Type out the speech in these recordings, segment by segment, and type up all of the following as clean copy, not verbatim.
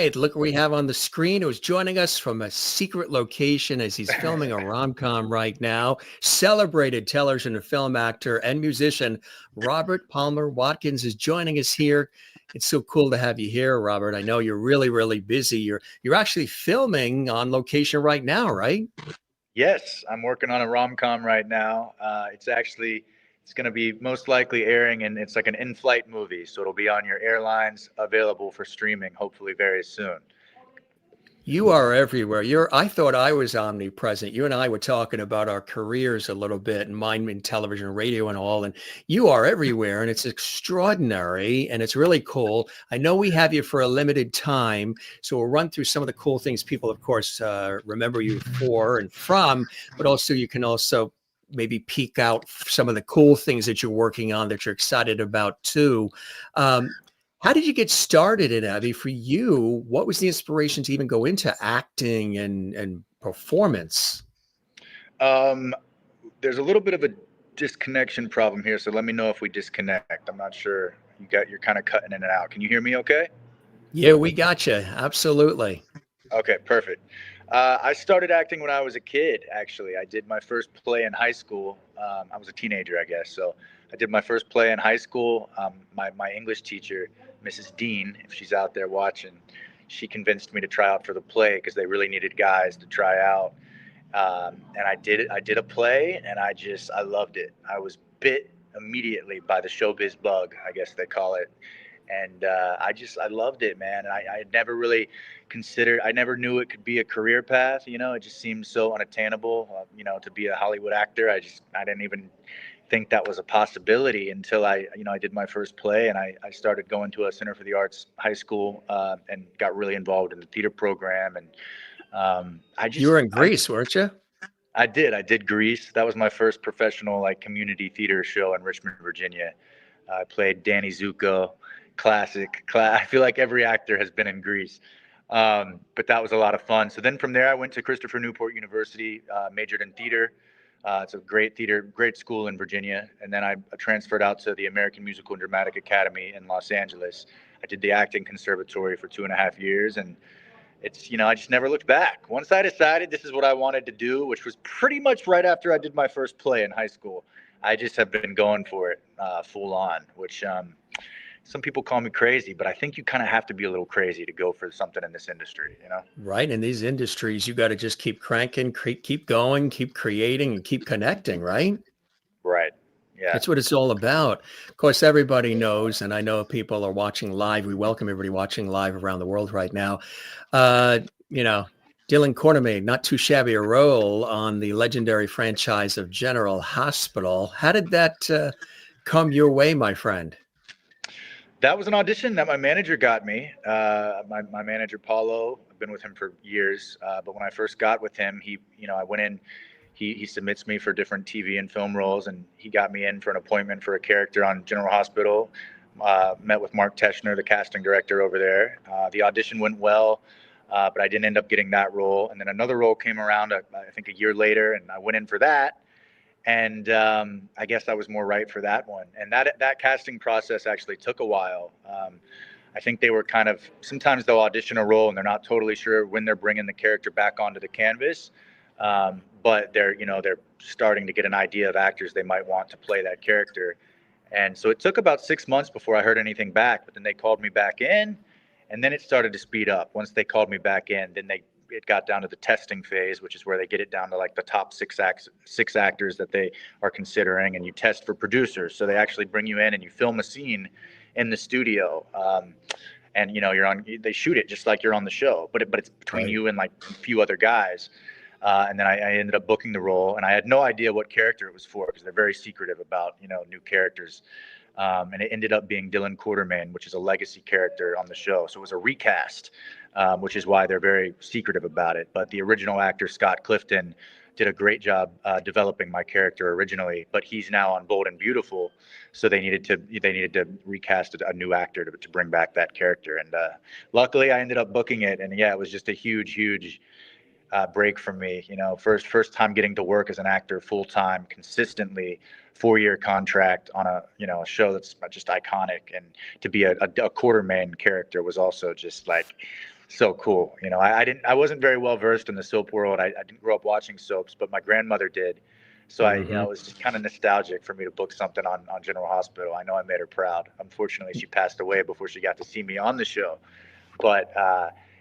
right. Look what we have on the screen. Who's joining us from a secret location as he's filming a rom-com right now. Celebrated television and film actor and musician Robert Palmer Watkins is joining us here. It's so cool to have you here, Robert. I know you're really, really busy. You're actually filming on location right now, right? Yes, I'm working on a rom-com right now. It's going to be most likely airing, and it's like an in-flight movie, so it'll be on your airlines, available for streaming, hopefully very soon. You are everywhere. I thought I was omnipresent. You and I were talking about our careers a little bit, and mine in television, radio, and all. And you are everywhere, and it's extraordinary, and it's really cool. I know we have you for a limited time, so we'll run through some of the cool things people, of course, remember you for and from, but also you can also maybe peek out some of the cool things that you're working on that you're excited about too. How did you get started in Abby? For you, what was the inspiration to even go into acting and performance? Um, there's a little bit of a disconnection problem here, so let me know if we disconnect. I'm not sure. You're kind of cutting in and out. Can you hear me okay? Yeah, we got you. Absolutely. Okay, perfect. I started acting when I was a kid, actually. I did my first play in high school. I was a teenager, I guess. So I did my first play in high school. My English teacher, Mrs. Dean, if she's out there watching, she convinced me to try out for the play because they really needed guys to try out. And I did it. I did a play, and I loved it. I was bit immediately by the showbiz bug, I guess they call it. And I loved it, man. And I had never really I never knew it could be a career path. It just seemed so unattainable, to be a Hollywood actor. I didn't even think that was a possibility until I did my first play, and I started going to a Center for the Arts high school, and got really involved in the theater program. And You were in Greece, weren't you? I did Grease. That was my first professional community theater show in Richmond, Virginia. I played Danny Zuko, classic. I feel like every actor has been in Grease. But that was a lot of fun. So then from there, I went to Christopher Newport University, majored in theater. It's a great school in Virginia. And then I transferred out to the American Musical and Dramatic Academy in Los Angeles. I did the acting conservatory for 2.5 years, and I just never looked back. Once I decided this is what I wanted to do, which was pretty much right after I did my first play in high school, I just have been going for it full on, which some people call me crazy, but I think you kind of have to be a little crazy to go for something in this industry. Right. In these industries, you got to just keep cranking, keep going, keep creating, and keep connecting, right? Right. Yeah. That's what it's all about. Of course, everybody knows, and I know people are watching live. We welcome everybody watching live around the world right now. Uh, you know, Dillon Quartermaine, not too shabby a role on the legendary franchise of General Hospital. How did that come your way, my friend? That was an audition that my manager got me. My manager, Paulo, I've been with him for years. But when I first got with him, I went in, he submits me for different TV and film roles, and he got me in for an appointment for a character on General Hospital. Met with Mark Teschner, the casting director over there. The audition went well, but I didn't end up getting that role. And then another role came around, I think a year later, and I went in for that. And I guess I was more right for that one. And that casting process actually took a while. I think they were sometimes they'll audition a role and they're not totally sure when they're bringing the character back onto the canvas, but they're starting to get an idea of actors they might want to play that character. And so it took about 6 months before I heard anything back. But then they called me back in, and then it started to speed up. Once they called me back in, then it got down to the testing phase, which is where they get it down to like the top six actors that they are considering, and you test for producers. So they actually bring you in and you film a scene in the studio, and they shoot it just like you're on the show, but it's between you and like a few other guys. And then I ended up booking the role, and I had no idea what character it was for because they're very secretive about new characters. And it ended up being Dillon Quartermaine, which is a legacy character on the show. So it was a recast, which is why they're very secretive about it. But the original actor, Scott Clifton, did a great job developing my character originally, but he's now on Bold and Beautiful. So they needed to recast a new actor to bring back that character. And luckily I ended up booking it. And yeah, it was just a huge break for me. First time getting to work as an actor full time, consistently, 4-year contract on a show that's just iconic, and to be a Quartermaine character was also just like so cool. You know, I wasn't very well versed in the soap world. I didn't grow up watching soaps, but my grandmother did. So Hmm. it was just kind of nostalgic for me to book something on General Hospital. I know I made her proud. Unfortunately, she passed away before she got to see me on the show, but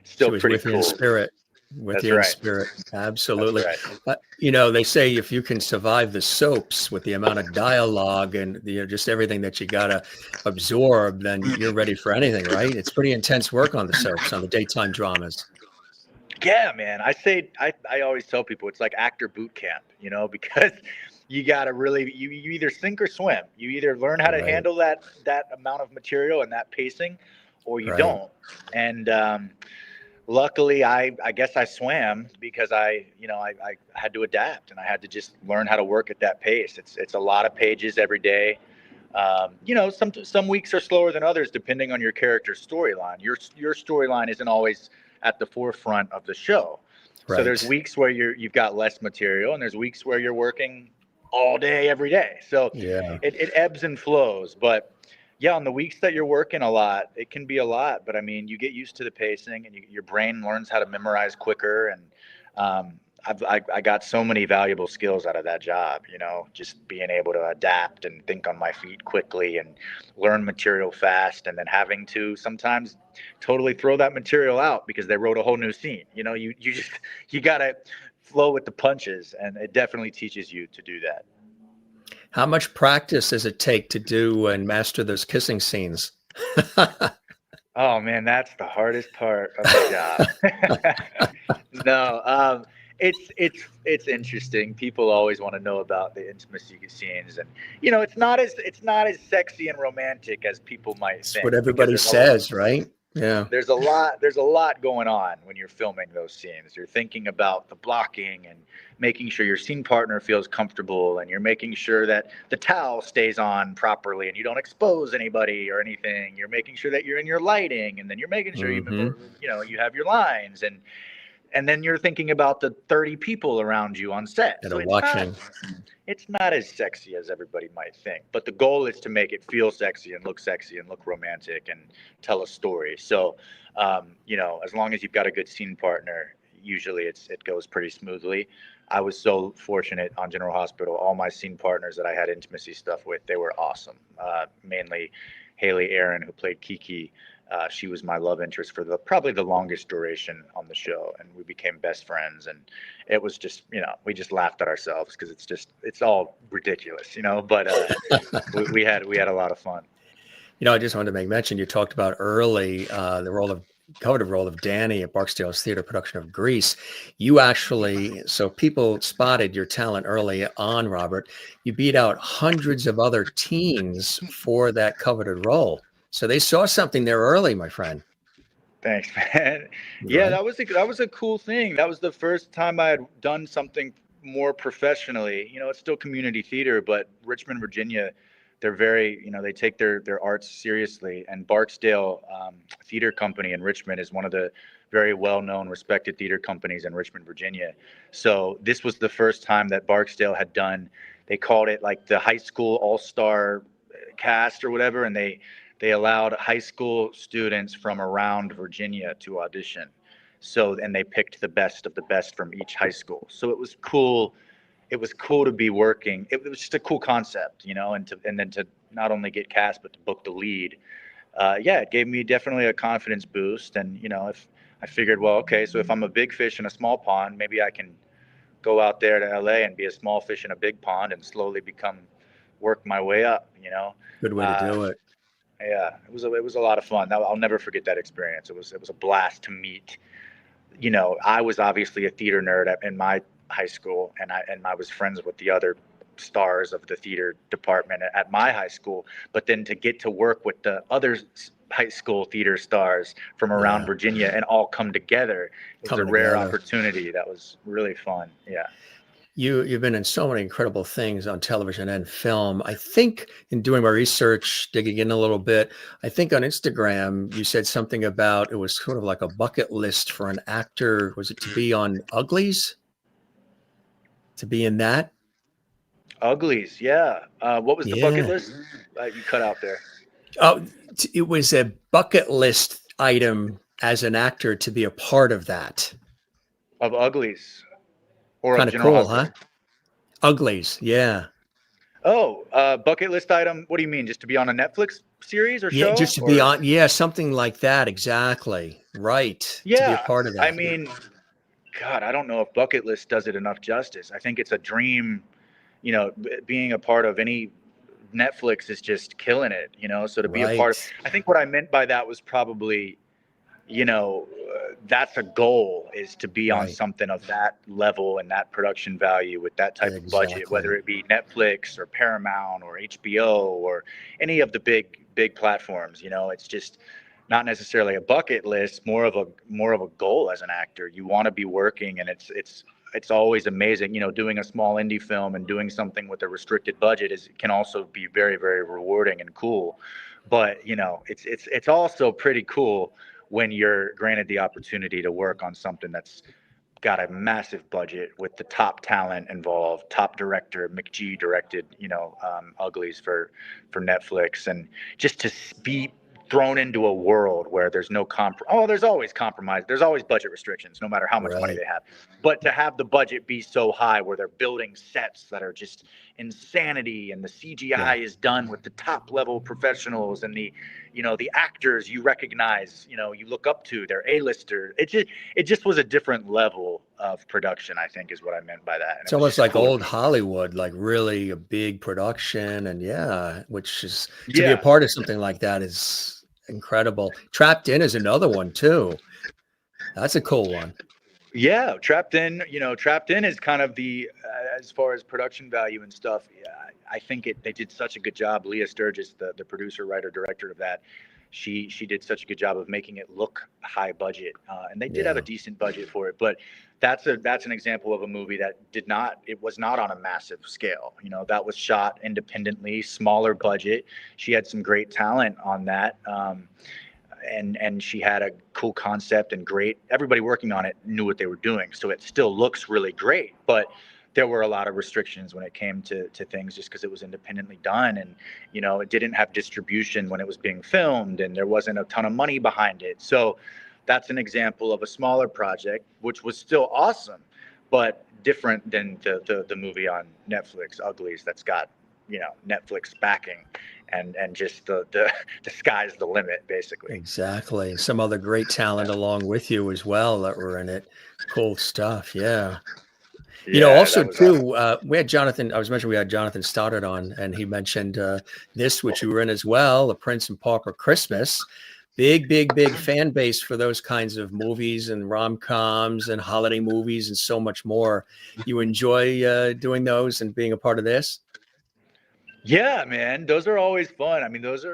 She still was pretty with you in cool. spirit. With That's you in right. spirit. That's Absolutely. right. They say if you can survive the soaps with the amount of dialogue and just everything that you got to absorb, then you're ready for anything, right? It's pretty intense work on the soaps, on the daytime dramas. Yeah, man. I always tell people it's like actor boot camp, you know, because you got to really you either sink or swim. You either learn how to Right. handle that amount of material and that pacing, or you Right. don't. And luckily, I guess I swam because I had to adapt and I had to just learn how to work at that pace. It's a lot of pages every day. Some weeks are slower than others depending on your character's storyline. Your storyline isn't always at the forefront of the show. So there's Right. weeks where you've got less material, and there's weeks where you're working all day every day. So Yeah. it ebbs and flows. But yeah, on the weeks that you're working a lot, it can be a lot. But I mean, you get used to the pacing, and your brain learns how to memorize quicker, and I got so many valuable skills out of that job, you know, just being able to adapt and think on my feet quickly and learn material fast, and then having to sometimes totally throw that material out because they wrote a whole new scene. You know, you got to flow with the punches, and it definitely teaches you to do that. How much practice does it take to do and master those kissing scenes? Oh man, that's the hardest part of the job. No, it's interesting. People always want to know about the intimacy scenes, and it's not as sexy and romantic as people might It's what think because everybody says, right? Yeah. there's a lot going on when you're filming those scenes. You're thinking about the blocking and making sure your scene partner feels comfortable, and you're making sure that the towel stays on properly and you don't expose anybody or anything. You're making sure that you're in your lighting, and then you're making sure Hmm. you have your lines, and then you're thinking about the 30 people around you on set. That So are it's not watching. it's not as sexy as everybody might think, but the goal is to make it feel sexy and look romantic and tell a story. So, as long as you've got a good scene partner, usually it goes pretty smoothly. I was so fortunate on General Hospital. All my scene partners that I had intimacy stuff with, they were awesome. Mainly Haley Aaron, who played Kiki. She was my love interest for probably the longest duration on the show, and we became best friends. And it was just, we just laughed at ourselves because it's all ridiculous, But we had a lot of fun. I just wanted to make mention, you talked about early the coveted role of Danny at Barksdale Theater production of Grease. So people spotted your talent early on, Robert. You beat out hundreds of other teens for that coveted role. So they saw something there early, my friend. Thanks, man. Yeah, Right? that was a cool thing. That was the first time I had done something more professionally. It's still community theater, but Richmond, Virginia, they're very, they take their arts seriously. And Barksdale Theater Company in Richmond is one of the very well-known, respected theater companies in Richmond, Virginia. So this was the first time that Barksdale had done. They called it like the high school all-star cast or whatever, and they allowed high school students from around Virginia to audition. So, and they picked the best of the best from each high school. So it was cool. It was cool to be working. It was just a cool concept, and then to not only get cast but to book the lead. Yeah, it gave me definitely a confidence boost. And if I figured, well, okay, so if I'm a big fish in a small pond, maybe I can go out there to LA and be a small fish in a big pond and slowly work my way up. Good way to Uh, do it. yeah, it was a lot of fun. I'll never forget that experience. It was a blast to meet. I was obviously a theater nerd in my high school, and I was friends with the other stars of the theater department at my high school. But then to get to work with the other high school theater stars from around Yeah. Virginia and all come together, it was a Coming rare together. opportunity. That was really fun. Yeah. You've been in so many incredible things on television and film. I think in doing my research, digging in a little bit, I think on Instagram you said something about it was sort of like a bucket list for an actor. Was it to be on Uglies? To be in that? Uglies. Yeah. What was the bucket Yeah. list? You cut out there. Oh, it was a bucket list item as an actor to be a part of that? Of Uglies or of Kind of General cool, Hospital? huh? Uglies, yeah. Oh, bucket list item. What do you mean? Just to be on a Netflix series or Yeah, show? just to be Or on, yeah, something like that, exactly. Right. To be a yeah, part of I that. mean, God, I don't know if bucket list does it enough justice. I think it's a dream. Being a part of any Netflix is just killing it. So to be a part of, Right. I think what I meant by that was probably that's a goal, is to be on Right. something of that level and that production value with that type of budget, whether Exactly. it be Netflix or Paramount or HBO or any of the big platforms. It's just not necessarily a bucket list, more of a goal. As an actor, you want to be working, and it's always amazing. Doing a small indie film and doing something with a restricted budget can also be very, very rewarding and cool. But it's also pretty cool when you're granted the opportunity to work on something that's got a massive budget with the top talent involved. Top director McGee directed, Uglies for Netflix, and just to be thrown into a world where there's no there's always compromise. There's always budget restrictions, no matter how much money Right. they have. But to have the budget be so high, where they're building sets that are just insanity, and the Yeah. CGI is done with the top level professionals, and the actors you recognize, you look up to, they're A-listers. It just was a different level of production, I think, is what I meant by that. And It's it was almost just like cool to old be. Hollywood, like really a big production. And yeah, which is to be a Yeah. part of something like that is incredible. Trapped In is another one too. That's a cool one. Yeah, Trapped In is kind of as far as production value and stuff. Yeah, I think they did such a good job. Leah Sturgis, the producer, writer, director of that, she did such a good job of making it look high budget, and they did have a Yeah. decent budget for it. But that's an example of a movie that it was not on a massive scale. That was shot independently, smaller budget. She had some great talent on that. And she had a cool concept, and great, everybody working on it knew what they were doing, so it still looks really great. But there were a lot of restrictions when it came to things, just because it was independently done, and it didn't have distribution when it was being filmed, and there wasn't a ton of money behind it. So that's an example of a smaller project, which was still awesome, but different than the movie on Netflix, Uglies, that's got Netflix backing, and just the sky's the limit, basically. Exactly. Some other great talent along with you as well that were in it. Cool stuff. Yeah. Yeah, Also that was awesome. too, we had Jonathan, I was mentioning we had Jonathan Stoddard on, and he mentioned this, which you were in as well, The Prince and Pauper Christmas. Big, big, big fan base for those kinds of movies and rom-coms and holiday movies and so much more. You enjoy doing those and being a part of this? Yeah, man, those are always fun. I mean, those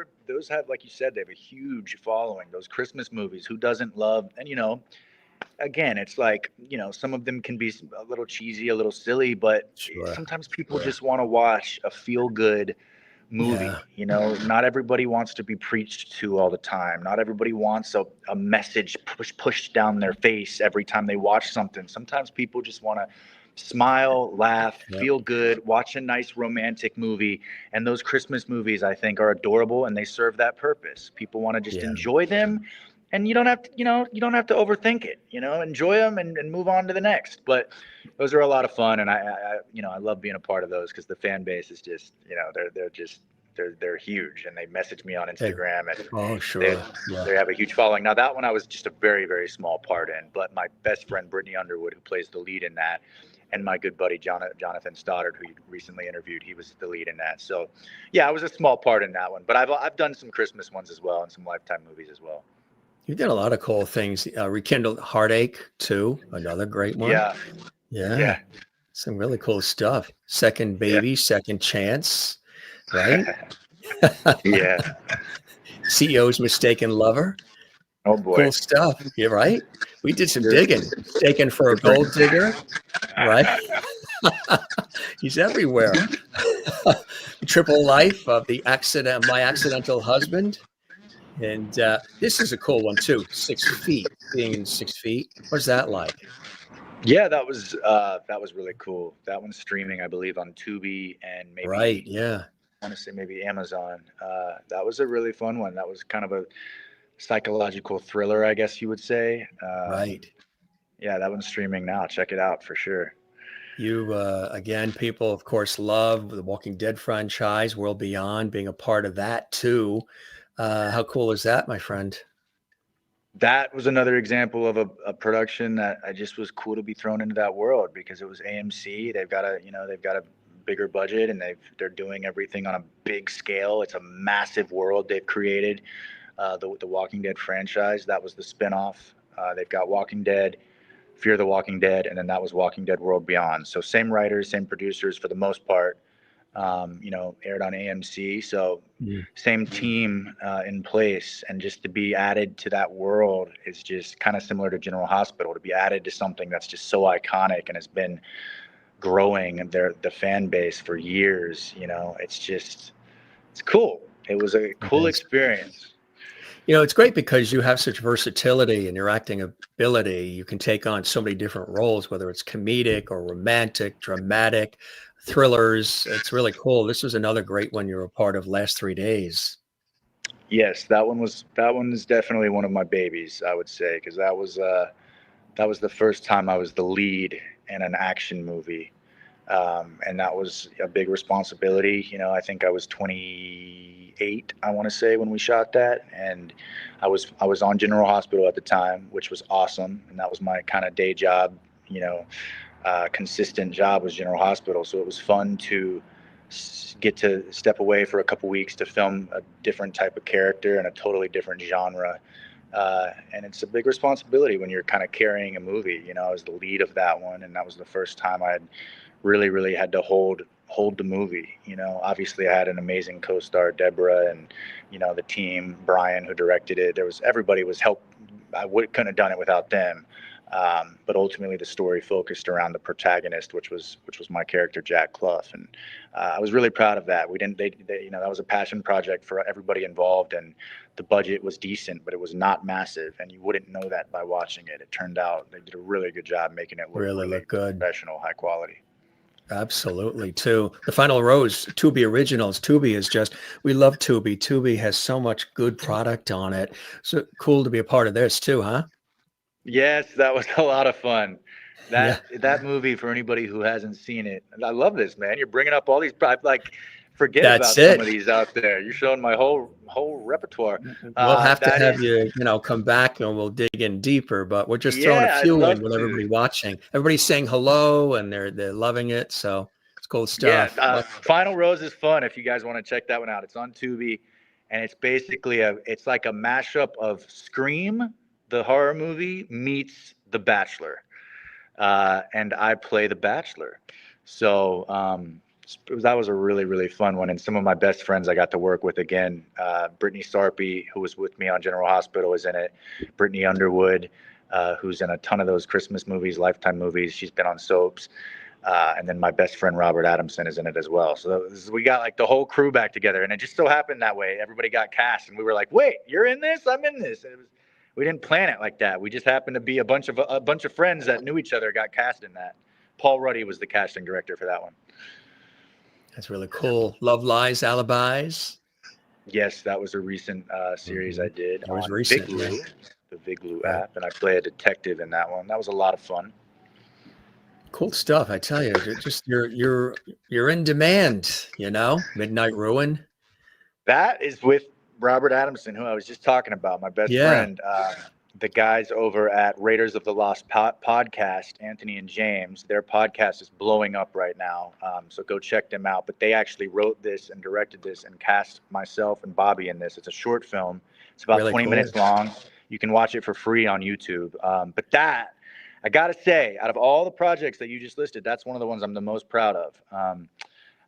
have, like you said, they have a huge following. Those Christmas movies, who doesn't love? And again, it's like, some of them can be a little cheesy, a little silly, but Sure. sometimes people just want to watch a feel good Yeah. movie. Not everybody wants to be preached to all the time. Not everybody wants a message pushed down their face every time they watch something. Sometimes people just want to smile, laugh, Yep. feel good, watch a nice romantic movie. And those Christmas movies, I think, are adorable, and they serve that purpose. People want to just Yeah. enjoy them, and you don't have to overthink it. Enjoy them, and move on to the next. But those are a lot of fun, and I love being a part of those, because the fan base is just, they're huge, and they message me on Hey. Instagram, and Oh, they sure. Yeah. they have a huge following. Now, that one I was just a very, very small part in, but my best friend Brittany Underwood, who plays the lead in that, and my good buddy Jonathan Stoddard, who you recently interviewed, he was the lead in that. So yeah, I was a small part in that one, but I've done some Christmas ones as well, and some Lifetime movies as well. You did a lot of cool things. Rekindled Heartache too, another great one. Yeah, Yeah. yeah, Some really cool stuff. Second yeah. Baby, Second Chance, right? Yeah. CEO's Mistaken Lover. Oh boy. Cool stuff. You're right. We did some You're, digging. Taken for a you're bring- Gold Digger, right? He's everywhere. Triple Life of My Accidental Husband. And this is a cool one too. 6 feet, being in 6 feet. What's that like? Yeah, that was really cool. That one's streaming, I believe, on Tubi, and Right. maybe, Yeah. I want to say, maybe Amazon. That was a really fun one. That was kind of a psychological thriller, I guess you would say. Right. Yeah, that one's streaming now. Check it out for sure. You, again, people, of course, love the Walking Dead franchise, World Beyond, being a part of that too. How cool is that, my friend? That was another example of a production that I just was cool to be thrown into that world because it was AMC. They've got a bigger budget and they're doing everything on a big scale. It's a massive world they've created. The Walking Dead franchise, that was the spinoff. They've got Walking Dead, Fear the Walking Dead, and then that was Walking Dead World Beyond. So same writers, same producers for the most part. Aired on AMC. So same team in place, and just to be added to that world is just kind of similar to General Hospital. To be added to something that's just so iconic and has been growing the fan base for years, it's cool. It was a cool experience. It's great because you have such versatility in your acting ability. You can take on so many different roles, whether it's comedic or romantic, dramatic, thrillers. It's really cool. This was another great one you were a part of last 3 days. Yes, that one is definitely one of my babies, I would say, because that was the first time I was the lead in an action movie. And that was a big responsibility. I think I was 28, I want to say, when we shot that. And I was on General Hospital at the time, which was awesome. And that was my kind of day job, consistent job was General Hospital. So it was fun to get to step away for a couple weeks to film a different type of character and a totally different genre. And it's a big responsibility when you're kind of carrying a movie. I was the lead of that one, and that was the first time I'd really had to hold the movie. Obviously I had an amazing co-star, Deborah, and the team, Brian, who directed it. Everybody was help. Couldn't have done it without them. But ultimately the story focused around the protagonist, which was my character, Jack Clough, and I was really proud of that. That was a passion project for everybody involved, and the budget was decent, but it was not massive, and you wouldn't know that by watching it. It turned out they did a really good job making it look good, professional, high quality. Absolutely, too. The Final Rose, Tubi Originals. Tubi is we love Tubi. Tubi has so much good product on it. So cool to be a part of this too, huh? Yes, that was a lot of fun. That movie, for anybody who hasn't seen it, I love this, man. You're bringing up all these, forget about some of these out there. You're showing my whole repertoire. We'll have to have you come back and we'll dig in deeper, but we're just throwing a few in with everybody watching. Everybody's saying hello and they're loving it. So it's cool stuff. Yeah, Final Rose is fun if you guys want to check that one out. It's on Tubi, and it's basically it's like a mashup of Scream, the horror movie, meets The Bachelor. And I play the Bachelor. So that was a really fun one. And some of my best friends I got to work with again. Brittany Sarpy, who was with me on General Hospital, is in it. Brittany Underwood, who's in a ton of those Christmas movies, Lifetime movies. She's been on soaps. And then my best friend Robert Adamson is in it as well. So we got the whole crew back together, and it just so happened that way. Everybody got cast, and we were like, "Wait, you're in this? I'm in this." And we didn't plan it like that. We just happened to be a bunch of friends that knew each other got cast in that. Paul Ruddy was the casting director for that one. That's really cool. Love Lies, Alibis. Yes, that was a recent series I did. It was recent. The Viglu app, and I play a detective in that one. That was a lot of fun. Cool stuff, I tell you. You're in demand. Midnight Ruin. That is with Robert Adamson, who I was just talking about, my best friend. The guys over at Raiders of the Lost podcast, Anthony and James, their podcast is blowing up right now. So go check them out. But they actually wrote this and directed this and cast myself and Bobby in this. It's a short film. It's about 20 minutes long. You can watch it for free on YouTube. But that, I got to say, out of all the projects that you just listed, that's one of the ones I'm the most proud of.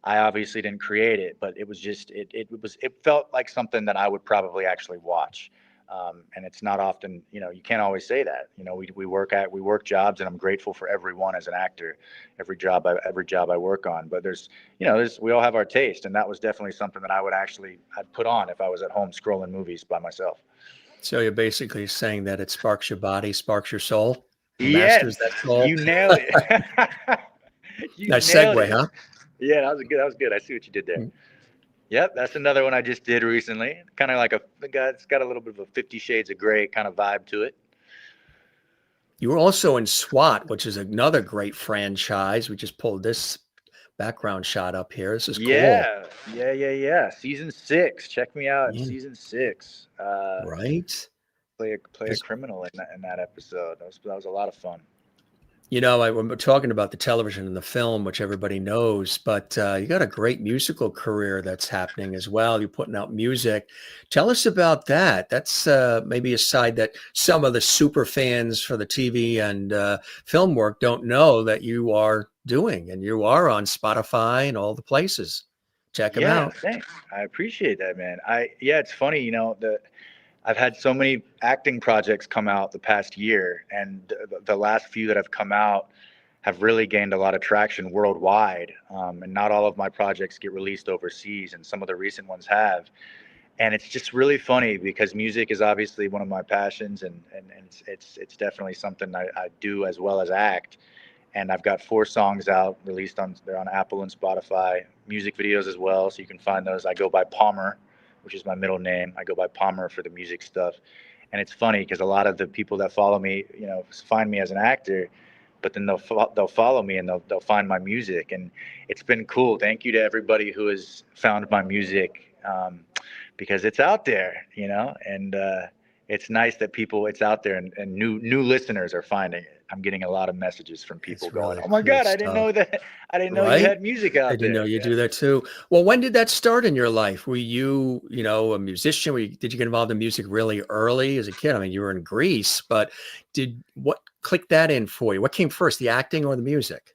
I obviously didn't create it, but it was just, it felt like something that I would probably actually watch. And it's not often, you can't always say that. We work jobs, and I'm grateful for everyone as an actor, every job I work on. But we all have our taste, and that was definitely something that I'd put on if I was at home scrolling movies by myself. So you're basically saying that it sparks your body, sparks your soul. Yes, masters that soul. You nailed it. Nice segue, huh? Yeah, that was good. I see what you did there. Yep, that's another one I just did recently. Kind of like it's got a little bit of a 50 Shades of Grey kind of vibe to it. You were also in SWAT, which is another great franchise. We just pulled this background shot up here. This is cool. Yeah. Season 6. Check me out in Yeah, season 6. right. Play a criminal in that episode. That was a lot of fun. You know, we're talking about the television and the film, which everybody knows, but you got a great musical career that's happening as well. You're putting out music. Tell us about that. That's maybe a side that some of the super fans for the TV and film work don't know that you are doing, and you are on Spotify and all the places. Check them Yeah, out. thanks. I appreciate that, man. Yeah, it's funny, I've had so many acting projects come out the past year, and the last few that have come out have really gained a lot of traction worldwide. And not all of my projects get released overseas, and some of the recent ones have. And it's just really funny because music is obviously one of my passions, and it's definitely something I do as well as act. And I've got 4 songs out released they're on Apple and Spotify, music videos as well, so you can find those. I go by Palmer, which is my middle name. I go by Palmer for the music stuff. And it's funny because a lot of the people that follow me, find me as an actor, but then they'll follow me and they'll find my music, and it's been cool. Thank you to everybody who has found my music, because it's out there, and it's nice that it's out there, and new listeners are finding it. I'm getting a lot of messages from people It's going, really "Oh my cool God, I didn't stuff, know that. I didn't know you right? had music I out didn't know there." you Yeah. do that too. Well, when did that start in your life? Were you, a musician? Did you get involved in music really early as a kid? I mean, you were in Greece, but what clicked that in for you? What came first, the acting or the music?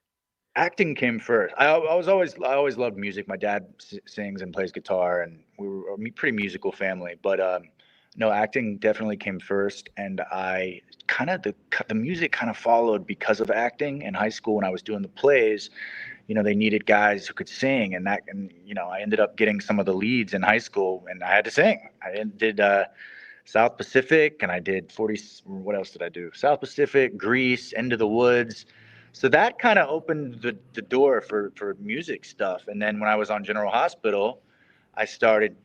Acting came first. I always loved music. My dad sings and plays guitar, and we were a pretty musical family. But no, acting definitely came first, and I kind of the music kind of followed because of acting. In high school, when I was doing the plays, they needed guys who could sing, and I ended up getting some of the leads in high school, and I had to sing. Did South Pacific, and I did 40. What else did I do? South Pacific, Greece, Into the Woods. So that kind of opened the door for music stuff. And then when I was on General Hospital, I started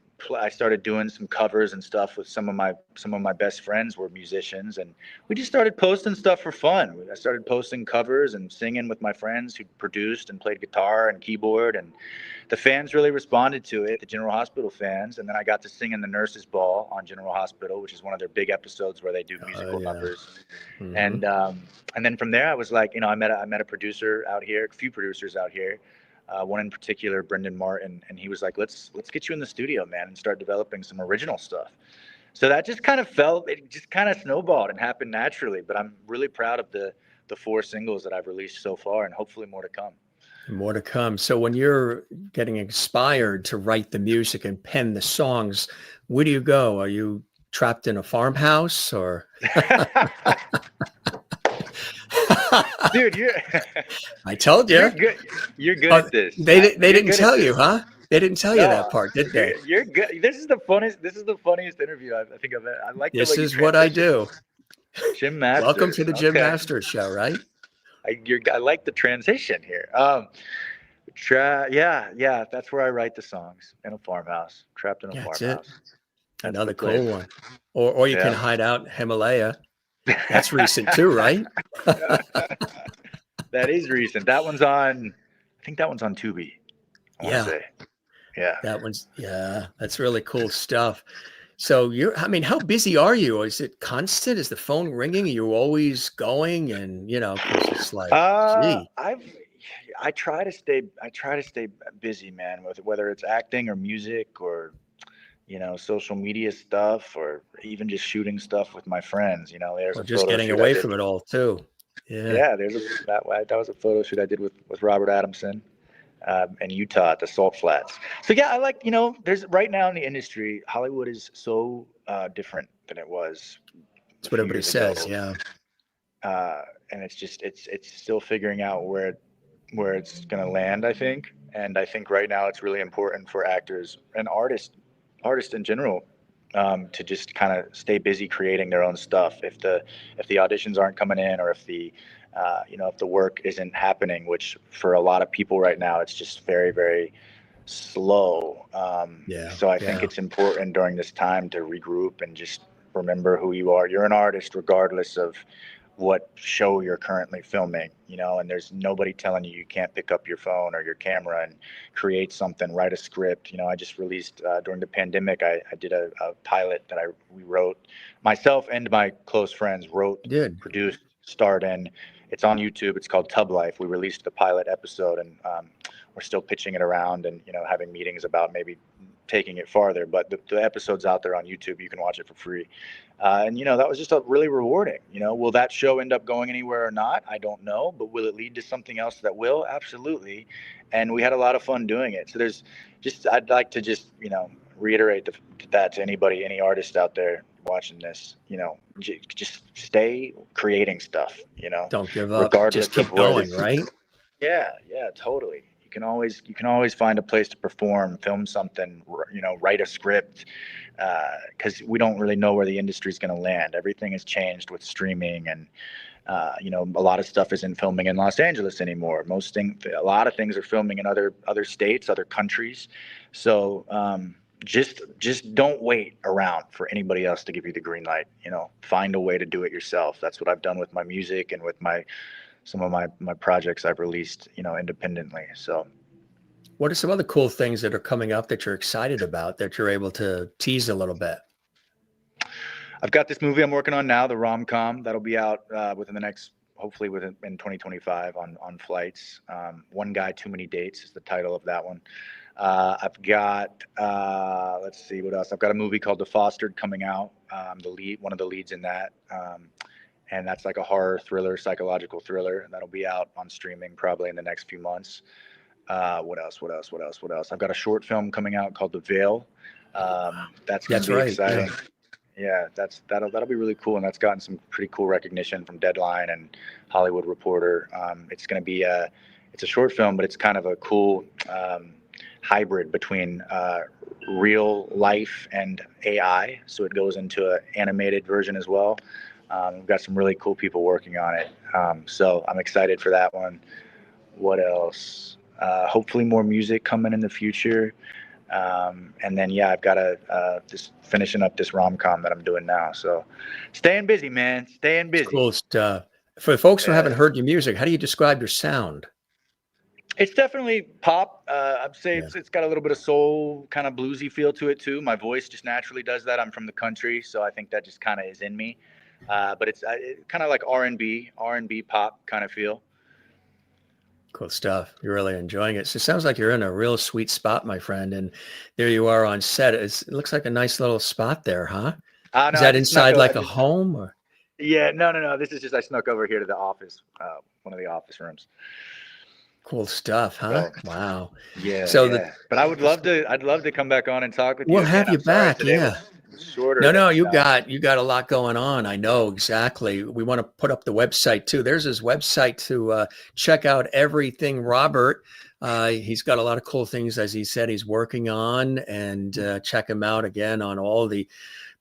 I started doing some covers and stuff with some of my best friends were musicians, and we just started posting stuff for fun. I started posting covers and singing with my friends who produced and played guitar and keyboard, and the fans really responded to it, the General Hospital fans. And then I got to sing in the Nurses Ball on General Hospital, which is one of their big episodes where they do Oh musical yeah. numbers. Hmm. And then from there, I was like, I met a producer out here, a few producers out here. One in particular, Brendan Martin, and he was like, "Let's get you in the studio, man, and start developing some original stuff." So that just kind of it just kind of snowballed and happened naturally. But I'm really proud of the 4 singles that I've released so far, and hopefully more to come. More to come. So when you're getting inspired to write the music and pen the songs, where do you go? Are you trapped in a farmhouse or? Dude, you're I told you're you. good. You're good Oh, at this. they You're didn't good at tell you, this. huh? They didn't tell you that No, part, did they? you're good. This is the funniest interview I think I've had. I like the way This you is what I transition. do. Jim Welcome to Masters. the Jim Okay. Masters show, right? I like the transition here. Yeah. That's where I write the songs, in a farmhouse, trapped in a Yeah, that's it. farmhouse. That's the Another place. cool one. Or you can Yeah. hide out in Himalaya. That's recent too, right? That is recent. That one's on. I think that one's on Tubi. I want to Yeah, say. Yeah. yeah, that's really cool stuff. So I mean, how busy are you? Is it constant? Is the phone ringing? Are you always going? And, because it's like, Uh, gee, I've I try to stay busy, man, with whether it's acting or music or social media stuff, or even just shooting stuff with my friends. There's or a just photo getting shoot I away did. from it all too. Yeah. Yeah, that was a photo shoot I did with Robert Adamson, in Utah at the Salt Flats. So yeah, I like there's right now in the industry, Hollywood is so different than it was a That's what few everybody years ago, says. Yeah. and it's still figuring out where it's going to land, I think. And I think right now it's really important for actors and artists in general, to just kind of stay busy creating their own stuff. If the auditions aren't coming in, or if the work isn't happening, which for a lot of people right now, it's just very, very slow. Yeah. So I think it's important during this time to regroup and just remember who you are. You're an artist regardless of what show you're currently filming, and there's nobody telling you can't pick up your phone or your camera and create something, write a script. I just released during the pandemic, I did a pilot that we wrote, myself and my close friends wrote, produced, starred in. It's on YouTube. It's called Tub Life. We released the pilot episode, and we're still pitching it around and having meetings about maybe taking it farther. But the episode's out there on YouTube. You can watch it for free. And that was just a really rewarding. Will that show end up going anywhere or not? I don't know. But will it lead to something else that will? Absolutely. And we had a lot of fun doing it. So I'd like to just reiterate that to anybody, any artist out there watching this, just stay creating stuff, don't give up, regardless just keep of where going, right? Yeah, totally. You can always find a place to perform, film something, write a script, because we don't really know where the industry is going to land. Everything has changed with streaming, and a lot of stuff isn't filming in Los Angeles anymore. A lot of things are filming in other states, other countries. So just don't wait around for anybody else to give you the green light. Find a way to do it yourself. That's what I've done with my music and with some of my projects I've released, independently. So what are some other cool things that are coming up that you're excited about that you're able to tease a little bit? I've got this movie I'm working on now, the rom-com, that'll be out within the next, hopefully in 2025 on flights. One Guy, Too Many Dates is the title of that one. I've got, let's see what else. I've got a movie called The Fostered coming out. One of the leads in that. And that's like a horror thriller, psychological thriller. And that'll be out on streaming probably in the next few months. What else? I've got a short film coming out called The Veil. That's going to be exciting. Yeah, that'll be really cool. And that's gotten some pretty cool recognition from Deadline and Hollywood Reporter. It's going to be it's a short film, but it's kind of a cool hybrid between real life and AI. So it goes into an animated version as well. We've got some really cool people working on it. So I'm excited for that one. What else? Hopefully more music coming in the future. And then, I've got just finishing up this rom-com that I'm doing now. So staying busy, man. Staying busy. Cool stuff. For folks who haven't heard your music, how do you describe your sound? It's definitely pop. I'd say it's got a little bit of soul, kind of bluesy feel to it too. My voice just naturally does that. I'm from the country, so I think that just kind of is in me. But it's kind of like R&B pop kind of feel. Cool stuff. You're really enjoying it. So it sounds like you're in a real sweet spot, my friend. And there you are on set. It looks like a nice little spot there, huh? No, is that inside like a home? Or? Yeah, no. This is just, I snuck over here to the office, one of the office rooms. Cool stuff, huh? So, wow. Yeah. So but I'd love to come back on and talk with you. We'll have you back. Yeah. Shorter. No, you got a lot going on. I know exactly. We want to put up the website too. There's his website to check out everything, Robert. He's got a lot of cool things, as he said, he's working on, and check him out again on all the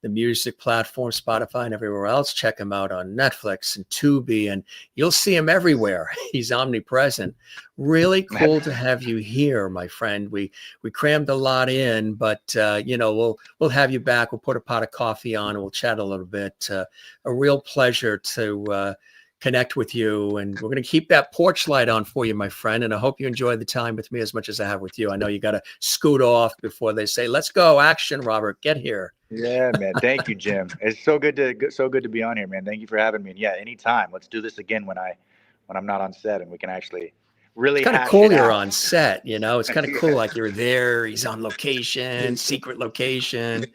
music platforms, Spotify and everywhere else. Check him out on Netflix and Tubi, and you'll see him everywhere. He's omnipresent. Really cool to have you here, my friend. We crammed a lot in, but we'll have you back. We'll put a pot of coffee on and we'll chat a little bit. A real pleasure to connect with you, and we're going to keep that porch light on for you, my friend. And I hope you enjoyed the time with me as much as I have with you. I know you got to scoot off before they say, "Let's go, action, Robert, get here." Yeah, man. Thank you, Jim. It's so good to be on here, man. Thank you for having me. And anytime. Let's do this again when I'm not on set and we can actually really. It's kind of cool you're on set. It's kind of cool, like you're there. He's on location, secret location.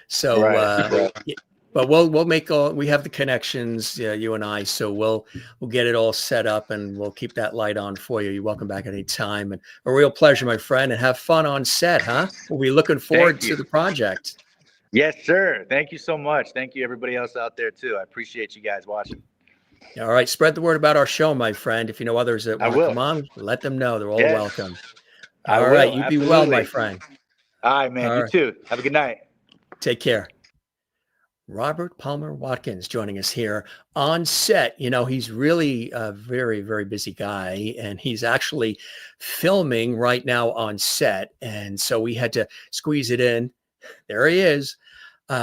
So, right. But we'll make we have the connections, you and I. So we'll get it all set up and we'll keep that light on for you. You're welcome back any time, and a real pleasure, my friend. And have fun on set, huh? We'll be looking forward to the project. Yes, sir. Thank you so much. Thank you, everybody else out there too. I appreciate you guys watching. All right. Spread the word about our show, my friend. If you know others that want to come on, let them know. They're all welcome. All right. You be well, my friend. All right, man. You too. Have a good night. Take care. Robert Palmer Watkins joining us here on set. You know, he's really a very, very busy guy, and he's actually filming right now on set. And so we had to squeeze it in. There he is.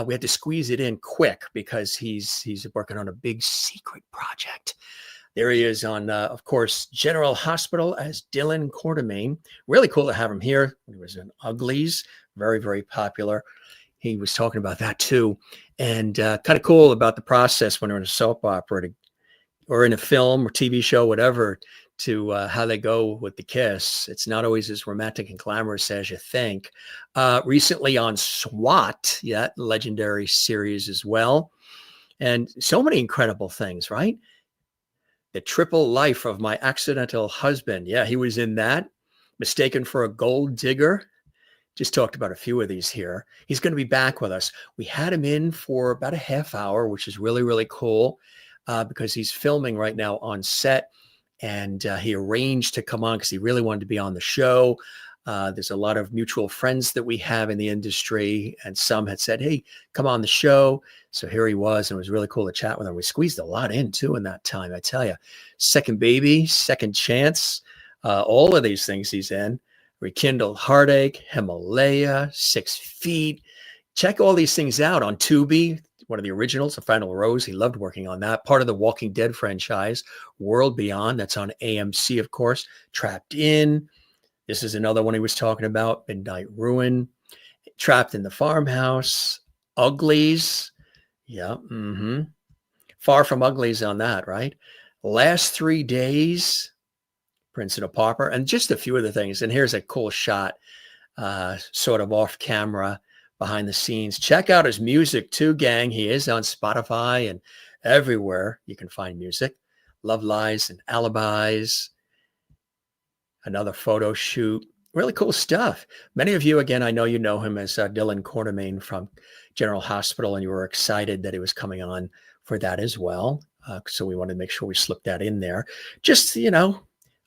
We had to squeeze it in quick because he's working on a big secret project. There he is on, of course, General Hospital as Dillon Quartermaine. Really cool to have him here. He was in Uglies, very, very popular. He was talking about that too. And kind of cool about the process when we're in a soap opera or in a film or TV show, whatever, to how they go with the kiss. It's not always as romantic and glamorous as you think. Recently on Swat, yeah, legendary series as well. And so many incredible things, right? The Triple Life of My Accidental Husband. Yeah, he was in that. Mistaken for a Gold Digger. Just talked about a few of these here. He's going to be back with us. We had him in for about a half hour, which is really, really cool because he's filming right now on set. And he arranged to come on because he really wanted to be on the show. There's a lot of mutual friends that we have in the industry, and some had said, hey, come on the show. So here he was, and it was really cool to chat with him. We squeezed a lot in, too, in that time, I tell you. Second Baby, Second Chance, all of these things he's in. Rekindle Heartache, Himalaya, 6 Feet. Check all these things out on Tubi, one of the originals, The Final Rose. He loved working on that. Part of the Walking Dead franchise, World Beyond. That's on AMC, of course. Trapped In. This is another one he was talking about, Midnight Ruin. Trapped in the Farmhouse. Uglies. Yeah. Far from Uglies on that, right? Last 3 Days. Prince and a Pauper, and just a few of the things. And here's a cool shot, sort of off camera, behind the scenes. Check out his music too, gang. He is on Spotify and everywhere you can find music. Love Lies and Alibis. Another photo shoot. Really cool stuff. Many of you, again, I know you know him as Dillon Quartermaine from General Hospital, and you were excited that he was coming on for that as well. So we wanted to make sure we slipped that in there. Just, you know,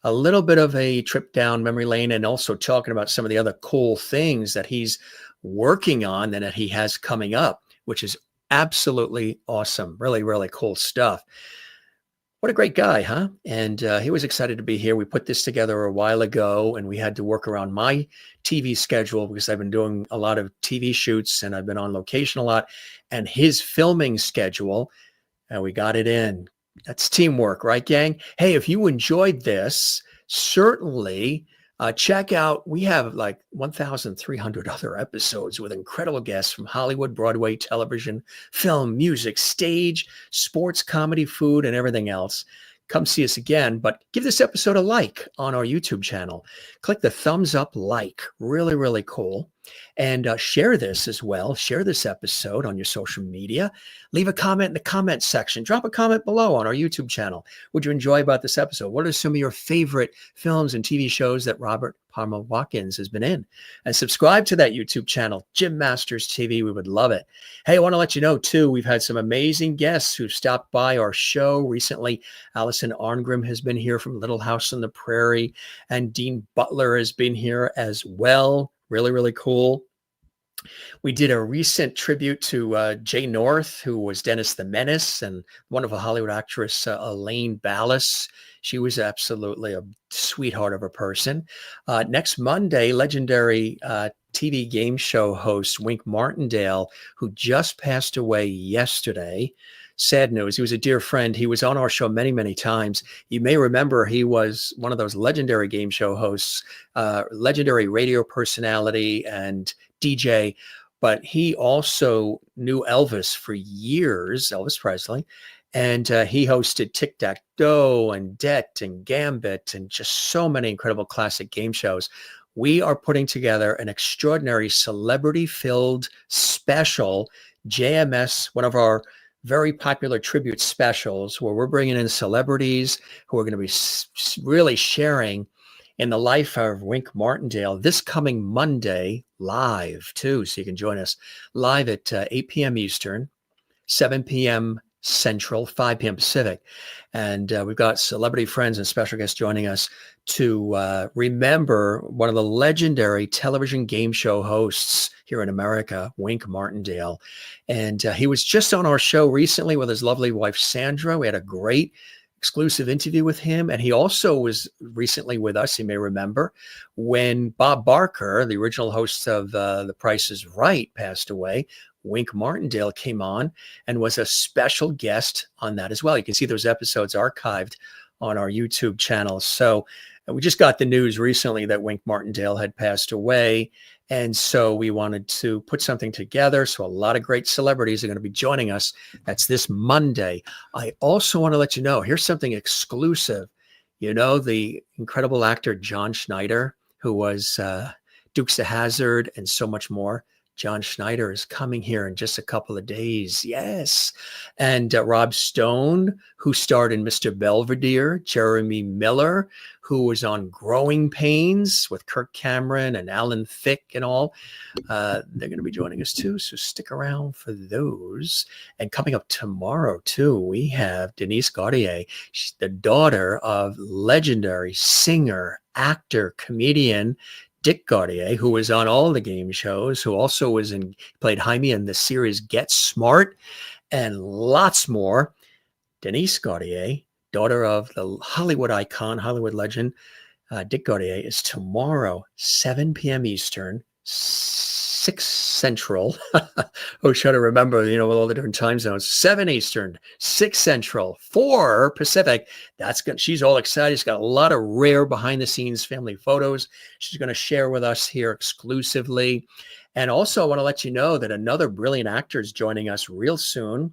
a little bit of a trip down memory lane, and also talking about some of the other cool things that he's working on and that he has coming up, which is absolutely awesome. Really, really cool stuff. What a great guy, huh? And he was excited to be here. We put this together a while ago, and we had to work around my TV schedule because I've been doing a lot of TV shoots and I've been on location a lot, and his filming schedule, and we got it in. That's teamwork, right, gang? Hey, if you enjoyed this, certainly check out, we have like 1,300 other episodes with incredible guests from Hollywood, Broadway, television, film, music, stage, sports, comedy, food, and everything else. Come see us again, but give this episode a like on our YouTube channel. Click the thumbs up like. Really, really cool. And share this as well. Share this episode on your social media. Leave a comment in the comment section. Drop a comment below on our YouTube channel. What you enjoy about this episode? What are some of your favorite films and TV shows that Robert Palmer Watkins has been in? And subscribe to that YouTube channel, Jim Masters TV. We would love it. Hey, I want to let you know, too, we've had some amazing guests who've stopped by our show recently. Allison Arngrim has been here from Little House on the Prairie, and Dean Butler has been here as well. Really, really cool. We did a recent tribute to Jay North, who was Dennis the Menace, and wonderful Hollywood actress Elaine Ballas. She was absolutely a sweetheart of a person. Next Monday, legendary TV game show host Wink Martindale, who just passed away yesterday. Sad news. He was a dear friend. He was on our show many, many times. You may remember he was one of those legendary game show hosts, legendary radio personality and DJ, but he also knew Elvis for years, Elvis Presley, and he hosted Tic-Tac-Toe and Det and Gambit and just so many incredible classic game shows. We are putting together an extraordinary celebrity-filled special, JMS, one of our very popular tribute specials, where we're bringing in celebrities who are going to be really sharing in the life of Wink Martindale this coming Monday live too. So you can join us live at 8 p.m. Eastern, 7 p.m. Central, 5 p.m. Pacific. And we've got celebrity friends and special guests joining us to remember one of the legendary television game show hosts here in America, Wink Martindale. And he was just on our show recently with his lovely wife, Sandra. We had a great exclusive interview with him. And he also was recently with us, you may remember, when Bob Barker, the original host of The Price is Right, passed away. Wink Martindale came on and was a special guest on that as well. You can see those episodes archived on our YouTube channel. So we just got the news recently that Wink Martindale had passed away. And so we wanted to put something together. So a lot of great celebrities are going to be joining us. That's this Monday. I also want to let you know, here's something exclusive. You know, the incredible actor John Schneider, who was Dukes of Hazzard and so much more. John Schneider is coming here in just a couple of days. Yes. And Rob Stone, who starred in Mr. Belvedere, Jeremy Miller, who was on Growing Pains with Kirk Cameron and Alan Thicke and all. They're going to be joining us too. So stick around for those. And coming up tomorrow too, we have Denise Gautier. She's the daughter of legendary singer, actor, comedian, Dick Gautier, who was on all the game shows, who also played Jaime in the series Get Smart, and lots more. Denise Gautier, daughter of the Hollywood icon, Hollywood legend, Dick Gautier, is tomorrow, 7 p.m. Eastern, 6 Central. Oh, try to remember, with all the different time zones. 7 Eastern, 6 Central, 4 Pacific. That's good. She's all excited. She's got a lot of rare behind-the-scenes family photos she's going to share with us here exclusively. And also, I want to let you know that another brilliant actor is joining us real soon.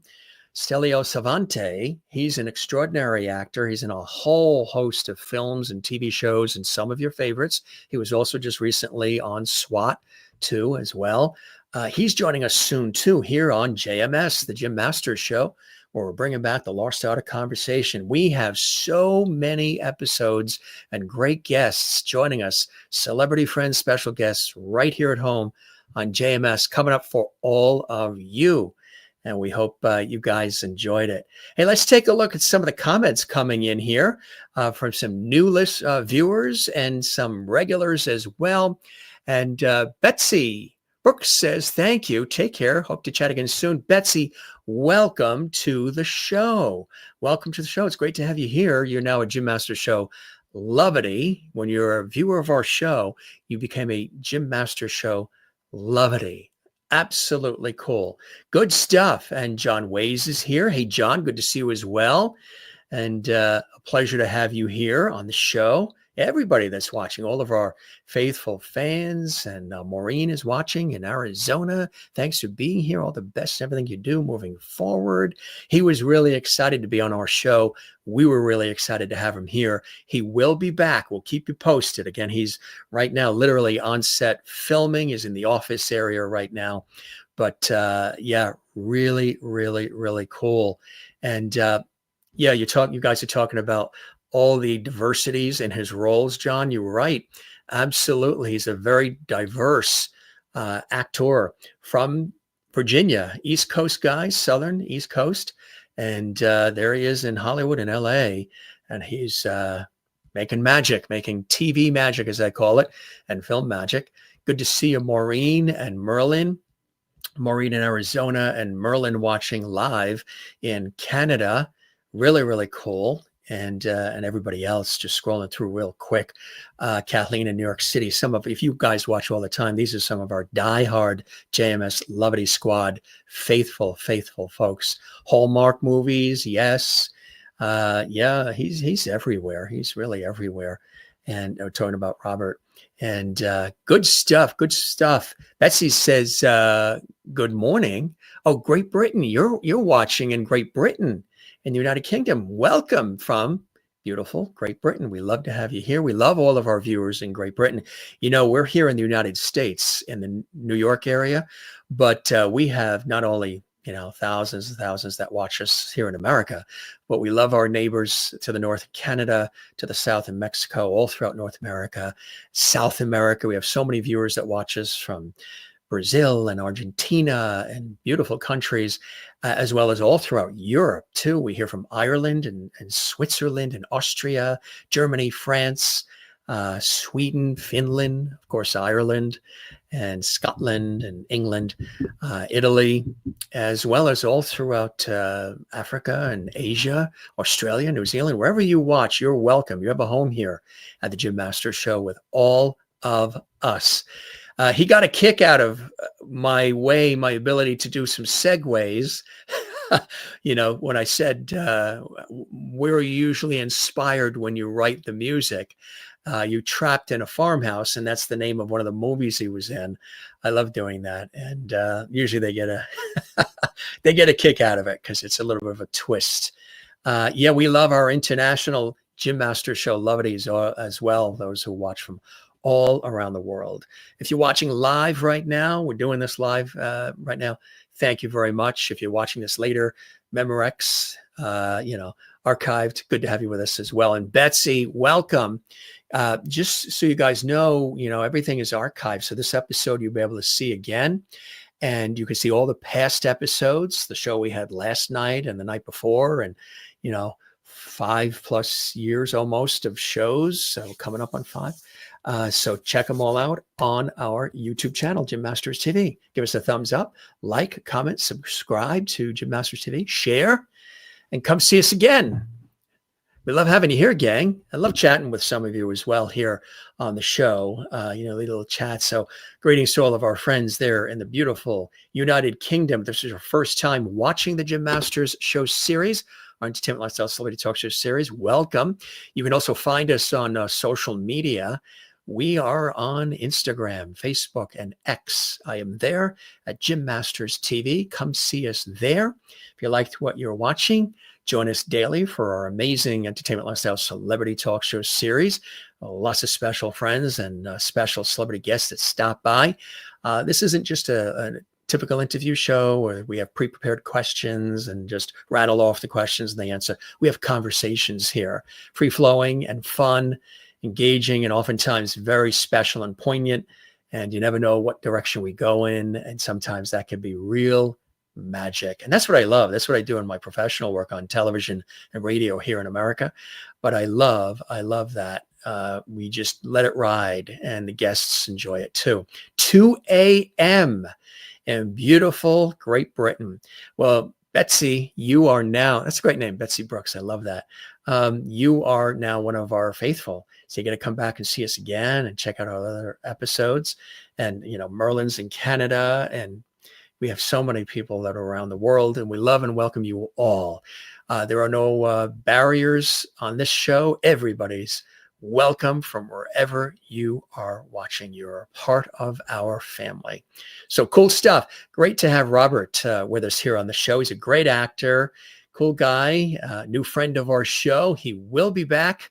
Stelio Savante. He's an extraordinary actor. He's in a whole host of films and TV shows and some of your favorites. He was also just recently on SWAT too as well. He's joining us soon too here on JMS, the Jim Masters Show, where we're bringing back the Lost Art of Conversation. We have so many episodes and great guests joining us, celebrity friends, special guests right here at home on JMS coming up for all of you. And we hope you guys enjoyed it. Hey, let's take a look at some of the comments coming in here from some new viewers and some regulars as well. And Betsy Brooks says, thank you. Take care. Hope to chat again soon. Betsy, welcome to the show. Welcome to the show. It's great to have you here. You're now a Jim Masters Show lovety. When you're a viewer of our show, you became a Jim Masters Show lovety. Absolutely cool. Good stuff. And John Ways is here. Hey, John, good to see you as well. And a pleasure to have you here on the show. Everybody that's watching, all of our faithful fans, and Maureen is watching in Arizona. Thanks for being here. All the best in everything you do moving forward. He was really excited to be on our show. We were really excited to have him here. He will be back. We'll keep you posted. Again, he's right now literally on set filming. He's in the office area right now. But yeah, really, really, really cool. And yeah, you guys are talking about all the diversities in his roles, John. You're right. Absolutely. He's a very diverse actor from Virginia, East Coast guy, Southern East Coast. And there he is in Hollywood and LA. And he's making magic, making TV magic, as I call it, and film magic. Good to see you, Maureen and Merlin. Maureen in Arizona and Merlin watching live in Canada. Really, really cool. And everybody else just scrolling through real quick. Kathleen in New York City. If you guys watch all the time, these are some of our diehard JMS Lovity Squad, faithful folks. Hallmark movies, yes. Yeah, he's everywhere. He's really everywhere. And we're talking about Robert. And good stuff. Betsy says, good morning. Oh, Great Britain. You're watching in Great Britain. In the United Kingdom. Welcome from beautiful Great Britain. We love to have you here. We love all of our viewers in Great Britain. We're here in the United States in the New York area, but we have not only, thousands and thousands that watch us here in America, but we love our neighbors to the north of Canada, to the south of Mexico, all throughout North America, South America. We have so many viewers that watch us from Brazil and Argentina and beautiful countries, as well as all throughout Europe too. We hear from Ireland and Switzerland and Austria, Germany, France, Sweden, Finland, of course, Ireland and Scotland and England, Italy, as well as all throughout Africa and Asia, Australia, New Zealand. Wherever you watch, you're welcome. You have a home here at the Jim Masters Show with all of us. He got a kick out of my ability to do some segues. When I said we're usually inspired when you write the music. You Trapped in a Farmhouse, and that's the name of one of the movies he was in. I love doing that, and usually they get a kick out of it because it's a little bit of a twist. We love our international Jim Masters Show lovities as well, those who watch from all around the world. If you're watching live right now, we're doing this live right now. Thank you very much. If you're watching this later, Memorex, archived, good to have you with us as well. And Betsy, welcome. Just so you guys know, everything is archived. So this episode you'll be able to see again, and you can see all the past episodes, the show we had last night and the night before, and 5+ years almost of shows. So coming up on 5. So check them all out on our YouTube channel, Jim Masters TV. Give us a thumbs up, like, comment, subscribe to Jim Masters TV, share, and come see us again. We love having you here, gang. I love chatting with some of you as well here on the show, little chat. So greetings to all of our friends there in the beautiful United Kingdom. If this is your first time watching the Jim Masters Show series, our Entertainment Lifestyle Celebrity Talk Show series, welcome. You can also find us on social media. We are on Instagram, Facebook, and X. I am there at Jim Masters TV. Come see us there. If you liked what you're watching, join us daily for our amazing Entertainment Lifestyle Celebrity Talk Show series. Lots of special friends and special celebrity guests that stop by. This isn't just a typical interview show where we have pre-prepared questions and just rattle off the questions and they answer. We have conversations here, free-flowing and fun, engaging, and oftentimes very special and poignant. And you never know what direction we go in. And sometimes that can be real magic. And that's what I love. That's what I do in my professional work on television and radio here in America. But I love that. We just let it ride and the guests enjoy it too. 2 a.m. in beautiful Great Britain. Well, Betsy, you are now, that's a great name, Betsy Brooks. I love that. You are now one of our faithful. So you're going to come back and see us again and check out our other episodes. And, Merlin's in Canada, and we have so many people that are around the world, and we love and welcome you all. There are no barriers on this show. Everybody's welcome from wherever you are watching. You're a part of our family. So cool stuff. Great to have Robert with us here on the show. He's a great actor, cool guy, new friend of our show. He will be back.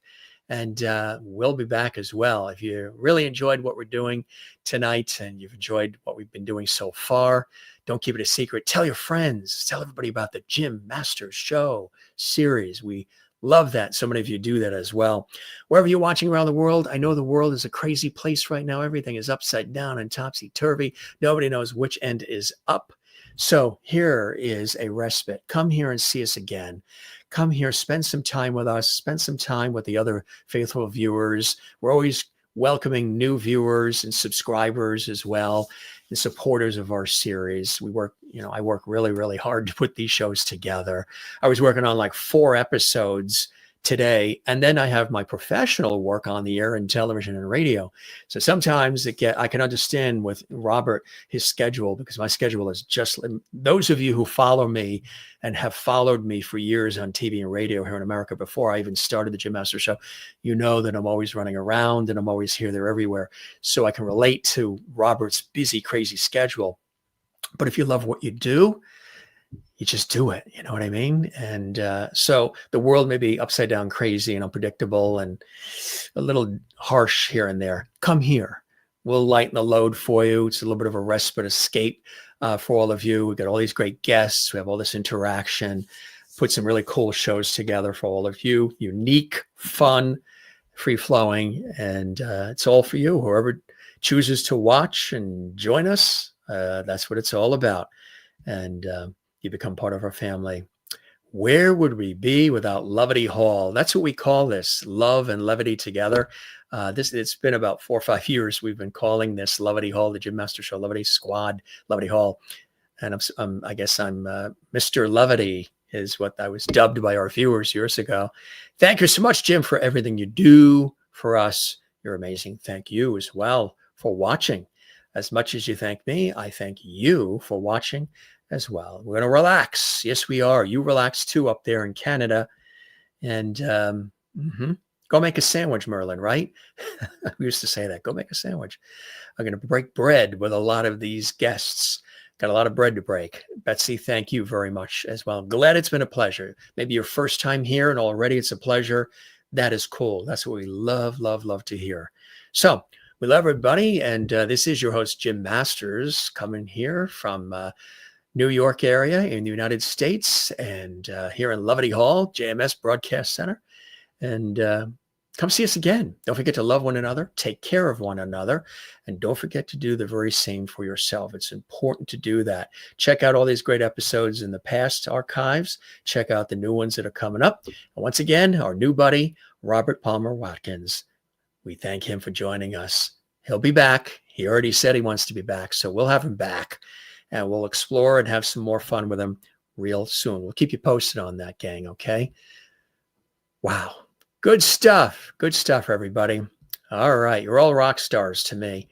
And we'll be back as well. If you really enjoyed what we're doing tonight and you've enjoyed what we've been doing so far, don't keep it a secret. Tell your friends. Tell everybody about the Jim Masters Show series. We love that. So many of you do that as well. Wherever you're watching around the world, I know the world is a crazy place right now. Everything is upside down and topsy-turvy. Nobody knows which end is up. So here is a respite. Come here and see us again. Come here, spend some time with us, spend some time with the other faithful viewers. We're always welcoming new viewers and subscribers as well, and supporters of our series. I work really, really hard to put these shows together. I was working on like 4 episodes today, and then I have my professional work on the air in television and radio. So sometimes I can understand with Robert his schedule, because my schedule is just, those of you who follow me and have followed me for years on TV and radio here in America before I even started the Jim Masters Show, you know that I'm always running around and I'm always here, there, everywhere. So I can relate to Robert's busy, crazy schedule. But if you love what you do, you just do it. You know what I mean? And so the world may be upside down, crazy and unpredictable and a little harsh here and there. Come here. We'll lighten the load for you. It's a little bit of a respite escape for all of you. We've got all these great guests. We have all this interaction, put some really cool shows together for all of you. Unique, fun, free flowing. And it's all for you. Whoever chooses to watch and join us, That's what it's all about. And you become part of our family. Where would we be without Levity Hall? That's what we call this, love and levity together. It's been about 4 or 5 years we've been calling this Levity Hall, the Jim Master Show, Levity Squad, Levity Hall. And I guess I'm Mr. Levity is what I was dubbed by our viewers years ago. Thank you so much, Jim, for everything you do for us. You're amazing. Thank you as well for watching. As much as you thank me, I thank you for watching as well. We're going to relax. Yes, we are. You relax too up there in Canada. And go make a sandwich, Merlin, right? We used to say that. Go make a sandwich. I'm going to break bread with a lot of these guests. Got a lot of bread to break. Betsy, thank you very much as well. Glad it's been a pleasure. Maybe your first time here and already it's a pleasure. That is cool. That's what we love, love, love to hear. So we love everybody. And this is your host, Jim Masters, coming here from New York area in the United States and here in Levity Hall, JMS Broadcast Center. And come see us again. Don't forget to love one another, take care of one another, and don't forget to do the very same for yourself. It's important to do that. Check out all these great episodes in the past archives. Check out the new ones that are coming up. And once again, our new buddy, Robert Palmer Watkins. We thank him for joining us. He'll be back. He already said he wants to be back, so we'll have him back. And we'll explore and have some more fun with him real soon. We'll keep you posted on that, gang, okay? Wow. Good stuff. Good stuff, everybody. All right. You're all rock stars to me.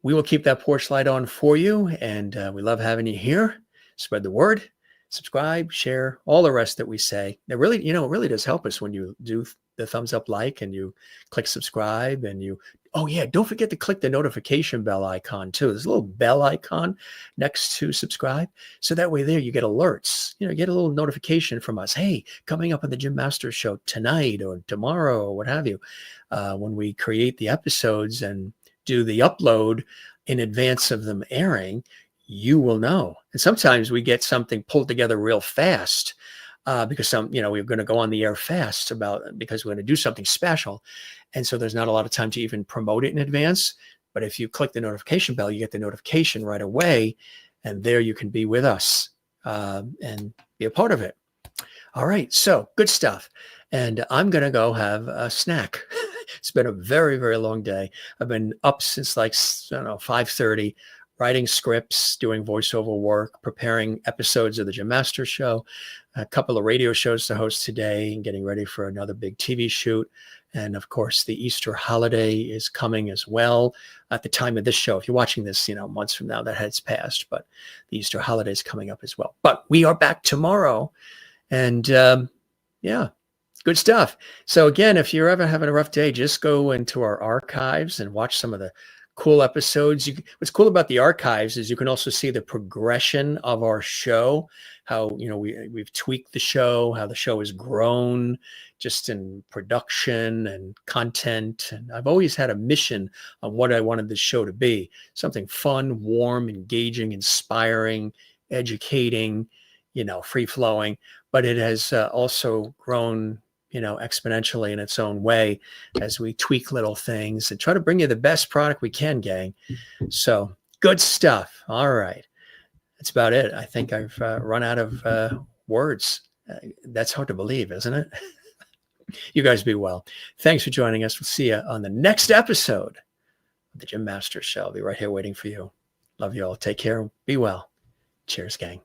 We will keep that porch light on for you, and we love having you here. Spread the word. Subscribe, share, all the rest that we say. It really, it really does help us when you do the thumbs up like and you click subscribe and you, oh yeah, don't forget to click the notification bell icon too. There's a little bell icon next to subscribe. So that way there you get alerts, you get a little notification from us. Hey, coming up on the Jim Masters Show tonight or tomorrow or what have you, when we create the episodes and do the upload in advance of them airing, you will know. And sometimes we get something pulled together real fast because we're going to go on the air fast because we're going to do something special. And so there's not a lot of time to even promote it in advance. But if you click the notification bell, you get the notification right away. And there you can be with us and be a part of it. All right. So good stuff. And I'm going to go have a snack. It's been a very, very long day. I've been up since 5:30. Writing scripts, doing voiceover work, preparing episodes of the Jim Masters Show, a couple of radio shows to host today, and getting ready for another big TV shoot. And of course, the Easter holiday is coming as well at the time of this show. If you're watching this, months from now, that has passed, but the Easter holiday is coming up as well. But we are back tomorrow. And good stuff. So again, if you're ever having a rough day, just go into our archives and watch some of the cool episodes. What's cool about the archives is you can also see the progression of our show, how we've tweaked the show, how the show has grown just in production and content. And I've always had a mission on what I wanted the show to be: something fun, warm, engaging, inspiring, educating, free flowing. But it has also grown exponentially in its own way as we tweak little things and try to bring you the best product we can, gang. So good stuff. All right. That's about it. I think I've run out of words. That's hard to believe, isn't it? You guys be well. Thanks for joining us. We'll see you on the next episode of the Jim Masters Show. I'll be right here waiting for you. Love you all. Take care. Be well. Cheers, gang.